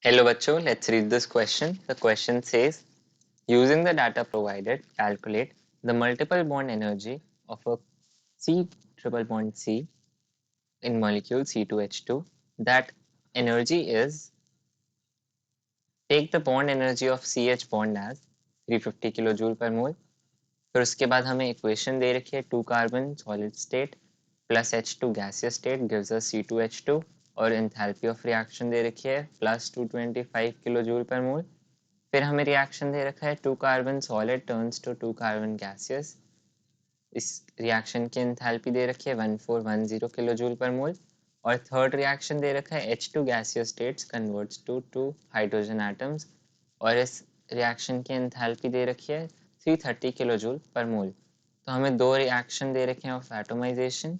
Hello bachcho, let's read this question. The question says, using the data provided, calculate the multiple bond energy of a C triple bond C in molecule C2H2. That energy is, take the bond energy of CH bond as 350 kilojoule per mole. फिर उसके बाद हमें equation दे रखी है 2 carbon solid state plus H2 gaseous state gives us C2H2 और enthalpy of reaction दे रखी है plus 225 kilojoule पर मोल. फिर हमें रिएक्शन दे रखा है 2 carbon solid turns to 2 carbon gaseous. इस रिएक्शन की एंथैल्पी दे रखी है 1410 किलोजूल पर मोल. और थर्ड रिएक्शन दे रखा है H2 gaseous states converts to 2 hydrogen atoms और इस रिएक्शन की एंथैल्पी दे रखी है 330 किलोजूल पर मोल. तो हमें दो रिएक्शन दे रखे हैं ऑफ एटोमाइजेशन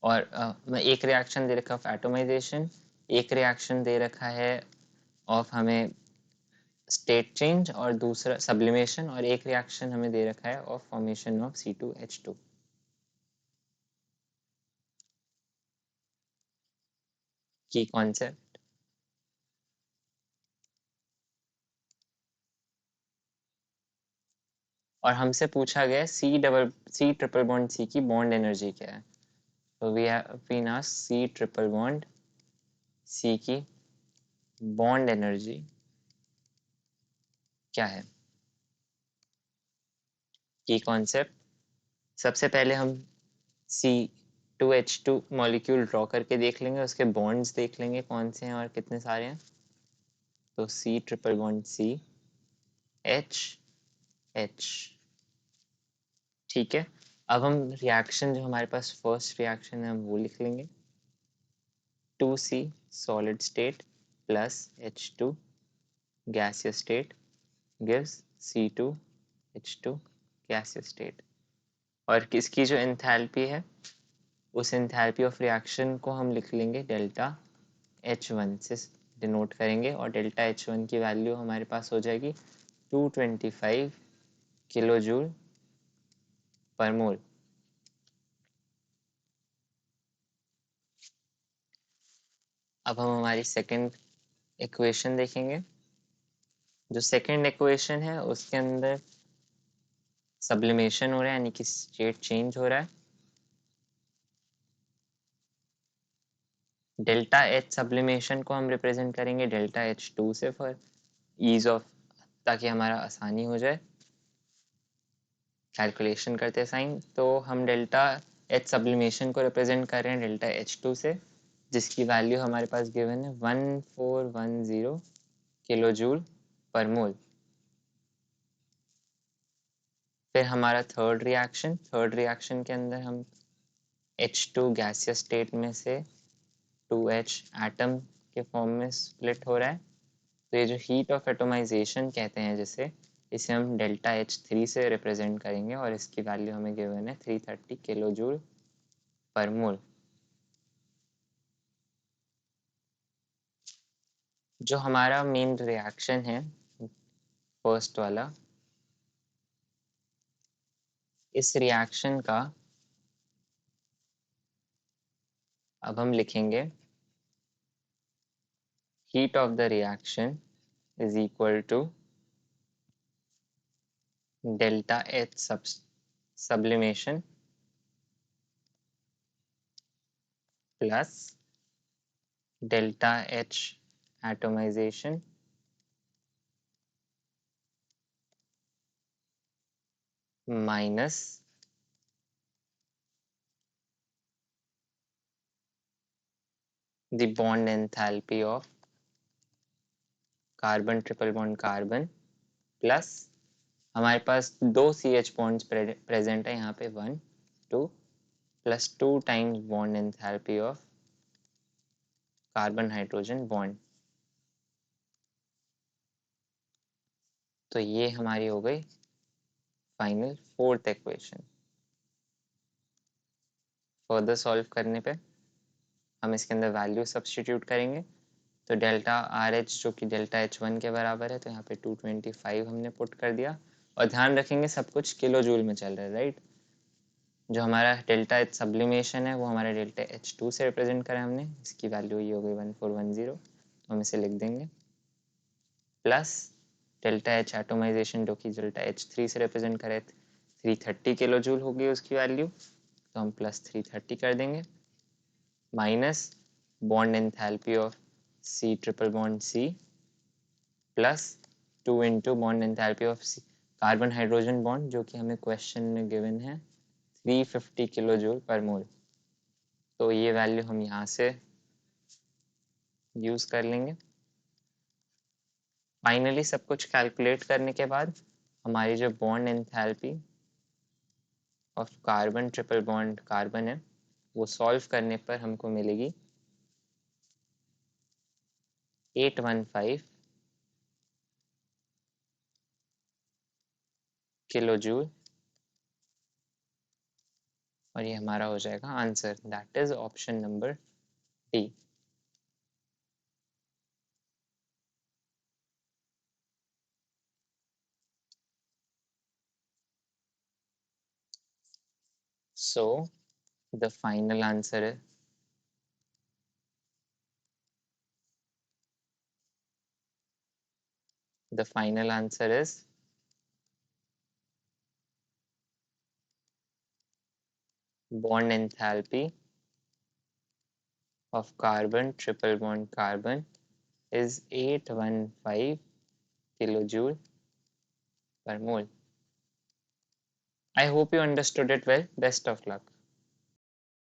और एक रिएक्शन दे रखा है ऑफ एटोमाइजेशन, एक रिएक्शन दे रखा है ऑफ हमें स्टेट चेंज और दूसरा सब्लिमेशन और एक रिएक्शन हमें दे रखा है ऑफ फॉर्मेशन ऑफ C2H2. की कॉन्सेप्ट और हमसे पूछा गया C ट्रिपल बॉन्ड C की बॉन्ड एनर्जी क्या है. तो we have been asked C triple bond C की बॉन्ड एनर्जी क्या है. की कॉन्सेप्ट, सबसे पहले हम C2H2 मॉलिक्यूल ड्रॉ करके देख लेंगे, उसके बॉन्ड्स देख लेंगे कौन से हैं और कितने सारे हैं. तो C triple bond C H H. ठीक है, अब हम रिएक्शन जो हमारे पास फर्स्ट रिएक्शन है हम वो लिख लेंगे. 2C solid state plus H2 gaseous state gives C2H2 gaseous state. और किसकी जो एंथैल्पी है उस एंथैल्पी ऑफ रिएक्शन को हम लिख लेंगे डेल्टा H1 से डिनोट करेंगे और डेल्टा H1 की वैल्यू हमारे पास हो जाएगी 225 किलोजूल पर मोल. अब हम हमारी सेकंड इक्वेशन देखेंगे. जो सेकंड इक्वेशन है उसके अंदर सब्लिमेशन हो रहा है यानी कि स्टेट चेंज हो रहा है. डेल्टा H सब्लिमेशन को हम रिप्रेजेंट करेंगे डेल्टा H2 से फॉर ईज ऑफ, ताकि हमारा आसानी हो जाए कैलकुलेशन करते साइन. तो हम डेल्टा H सब्लिमेशन को रिप्रेजेंट कर रहे हैं डेल्टा H2 से, जिसकी वैल्यू हमारे पास गिवन है 1410 किलोजूल पर मोल. फिर हमारा थर्ड रिएक्शन के अंदर हम H2 गैसियस स्टेट में से 2H एटम के फॉर्म में स्प्लिट हो रहा है. तो ये जो हीट ऑफ एटोमाइजेशन कहते हैं जिसे, इसे हम डेल्टा H3 से रिप्रेजेंट करेंगे और इसकी वैल्यू हमें गिवन है 330 किलोजूल पर मोल. जो हमारा मेन रिएक्शन है फर्स्ट वाला, इस रिएक्शन का अब हम लिखेंगे heat of the reaction is equal to delta H sublimation plus delta H atomisation minus the bond enthalpy of carbon triple bond carbon plus हमारे पास दो CH बॉन्ड्स प्रेजेंट है यहाँ पे 1 2 plus 2 times bond enthalpy of carbon hydrogen bond. तो ये हमारी हो गई final fourth equation. Further solve करने पे हम इसके अंदर वैल्यू सब्स्टिट्यूट करेंगे. तो डेल्टा RH जो कि डेल्टा H1 के बराबर है, तो यहाँ पे 225 हमने पुट कर दिया. और ध्यान रखेंगे सब कुछ किलो जूल में चल रहा है, राइट. जो हमारा डेल्टा H सब्लिमेशन है वो हमारा डेल्टा H2 से रिप्रेजेंट करा हमने, इसकी वैल्यू ये हो गई 1410. तो हम इसे लिख देंगे प्लस डेल्टा एच एटोमाइजेशन जो कि डेल्टा H3 से रिप्रेजेंट करे 330 किलो जूल होगी उसकी वैल्यू, तो हम प्लस 330 कर देंगे, minus bond enthalpy of C triple bond C plus 2 into bond enthalpy of carbon hydrogen bond जो कि हमें क्वेश्चन में गिवन है 350 किलो जूल पर मोल। तो ये वैल्यू हम यहाँ से यूज कर लेंगे। फाइनली सब कुछ कैलकुलेट करने के बाद हमारी जो bond enthalpy of carbon triple bond carbon है वो सॉल्व करने पर हमको मिलेगी 815 किलो जूल, और ये हमारा हो जाएगा answer, that is option number D. So the final answer है the final answer is bond enthalpy of carbon triple bond carbon is 815 kilojoule per mole. I hope you understood it well. Best of luck.